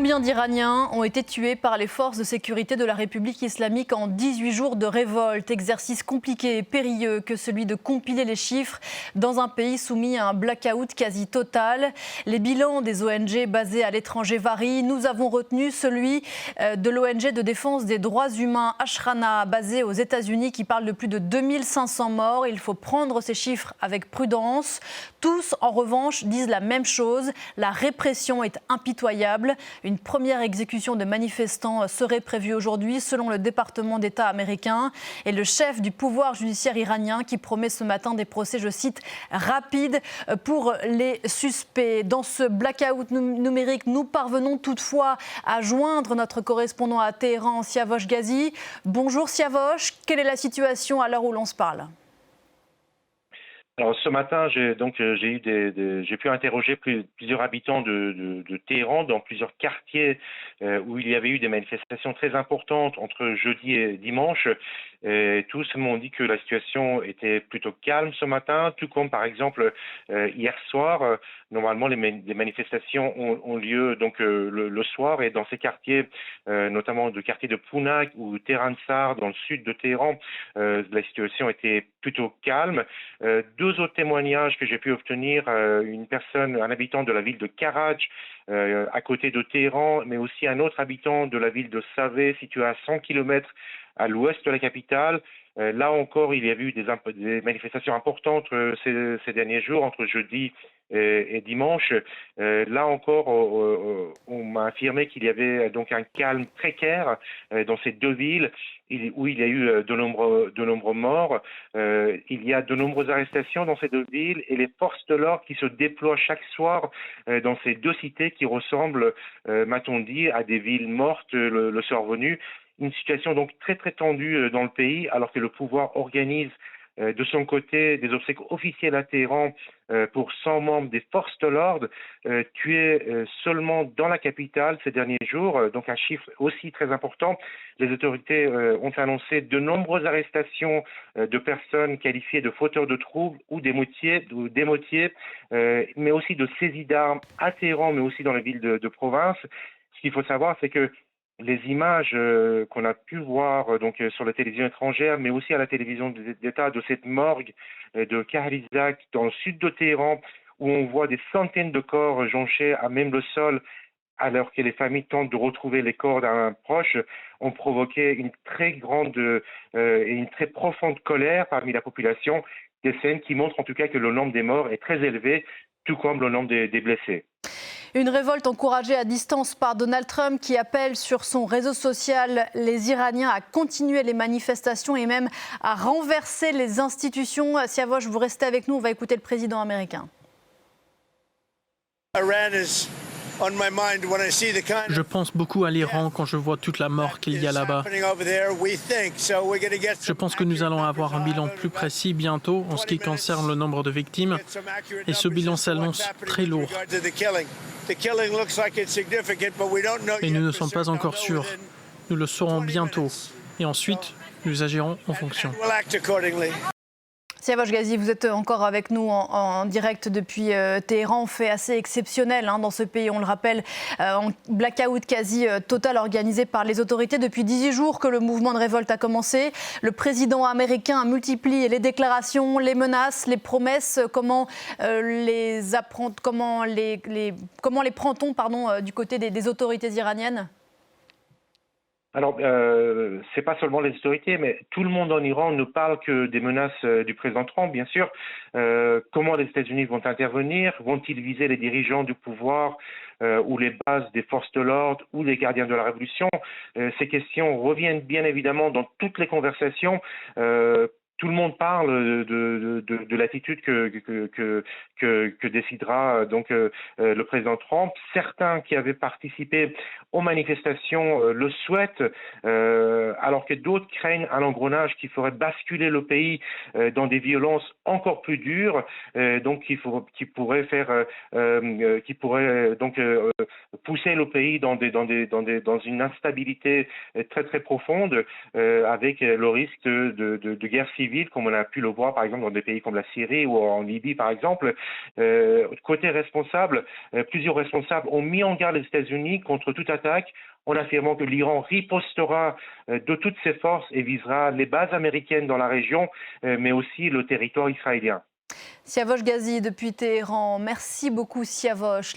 Combien d'Iraniens ont été tués par les forces de sécurité de la République islamique en 18 jours de révolte? Exercice compliqué et périlleux que celui de compiler les chiffres dans un pays soumis à un blackout quasi total. Les bilans des ONG basées à l'étranger varient. Nous avons retenu celui de l'ONG de défense des droits humains Ashrana, basée aux États-Unis, qui parle de plus de 2500 morts. Il faut prendre ces chiffres avec prudence. Tous, en revanche, disent la même chose. La répression est impitoyable. Une première exécution de manifestants serait prévue aujourd'hui, selon le département d'État américain. Et le chef du pouvoir judiciaire iranien qui promet ce matin des procès, je cite, rapides pour les suspects. Dans ce blackout numérique, nous parvenons toutefois à joindre notre correspondant à Téhéran, Siavosh Ghazi. Bonjour Siavosh, quelle est la situation à l'heure où l'on se parle ? Alors ce matin, j'ai pu interroger plusieurs habitants de Téhéran dans plusieurs quartiers où il y avait eu des manifestations très importantes entre jeudi et dimanche. Et tous m'ont dit que la situation était plutôt calme ce matin, tout comme par exemple hier soir. Normalement, les manifestations ont lieu donc le soir, et dans ces quartiers, notamment le quartier de Pounak ou Teransar dans le sud de Téhéran, la situation était plutôt calme. Deux autres témoignages que j'ai pu obtenir, un habitant de la ville de Karaj, à côté de Téhéran, mais aussi un autre habitant de la ville de Savé, située à 100 km à l'ouest de la capitale. Là encore, il y a eu des manifestations importantes ces derniers jours, entre jeudi et dimanche. Là encore, on m'a affirmé qu'il y avait donc un calme précaire dans ces deux villes où il y a eu de nombreux morts. Il y a de nombreuses arrestations dans ces deux villes, et les forces de l'ordre qui se déploient chaque soir dans ces deux cités qui ressemblent, m'a-t-on dit, à des villes mortes le soir venu. Une situation donc très très tendue dans le pays, alors que le pouvoir organise de son côté des obsèques officielles à Téhéran pour 100 membres des forces de l'ordre tués seulement dans la capitale ces derniers jours, donc un chiffre aussi très important. Les autorités ont annoncé de nombreuses arrestations de personnes qualifiées de fauteurs de troubles ou d'émeutiers, mais aussi de saisies d'armes à Téhéran, mais aussi dans les villes de province. Ce qu'il faut savoir, c'est que les images qu'on a pu voir sur la télévision étrangère, mais aussi à la télévision d'État, de cette morgue de Kahrizak dans le sud de Téhéran, où on voit des centaines de corps jonchés à même le sol, alors que les familles tentent de retrouver les corps d'un proche, ont provoqué une très grande et une très profonde colère parmi la population. Des scènes qui montrent en tout cas que le nombre des morts est très élevé, tout comme le nombre des blessés. Une révolte encouragée à distance par Donald Trump, qui appelle sur son réseau social les Iraniens à continuer les manifestations et même à renverser les institutions. Siavosh, vous restez avec nous, on va écouter le président américain. Je pense beaucoup à l'Iran quand je vois toute la mort qu'il y a là-bas. Je pense que nous allons avoir un bilan plus précis bientôt en ce qui concerne le nombre de victimes, et ce bilan s'annonce très lourd. Et nous ne sommes pas encore sûrs. Nous le saurons bientôt, et ensuite nous agirons en fonction. Siavosh Ghazi, vous êtes encore avec nous en direct depuis Téhéran, fait assez exceptionnel dans ce pays, on le rappelle, en blackout quasi total organisé par les autorités depuis 18 jours que le mouvement de révolte a commencé. Le président américain multiplie les déclarations, les menaces, les promesses. Comment les prend-on du côté des autorités iraniennes ? Alors, c'est pas seulement les autorités, mais tout le monde en Iran ne parle que des menaces du président Trump, bien sûr. Comment les États-Unis vont intervenir? Vont-ils viser les dirigeants du pouvoir ou les bases des forces de l'ordre ou les gardiens de la révolution? Ces questions reviennent bien évidemment dans toutes les conversations. Tout le monde parle de l'attitude que décidera donc le président Trump. Certains qui avaient participé aux manifestations le souhaitent, alors que d'autres craignent un engrenage qui ferait basculer le pays dans des violences encore plus dures, donc qui pourrait pousser le pays dans une instabilité très très profonde, avec le risque de guerre civile civile, comme on a pu le voir par exemple dans des pays comme la Syrie ou en Libye par exemple. Côté responsable, plusieurs responsables ont mis en garde les États-Unis contre toute attaque en affirmant que l'Iran ripostera de toutes ses forces et visera les bases américaines dans la région, mais aussi le territoire israélien. Siavosh Ghazi depuis Téhéran. Merci beaucoup Siavosh.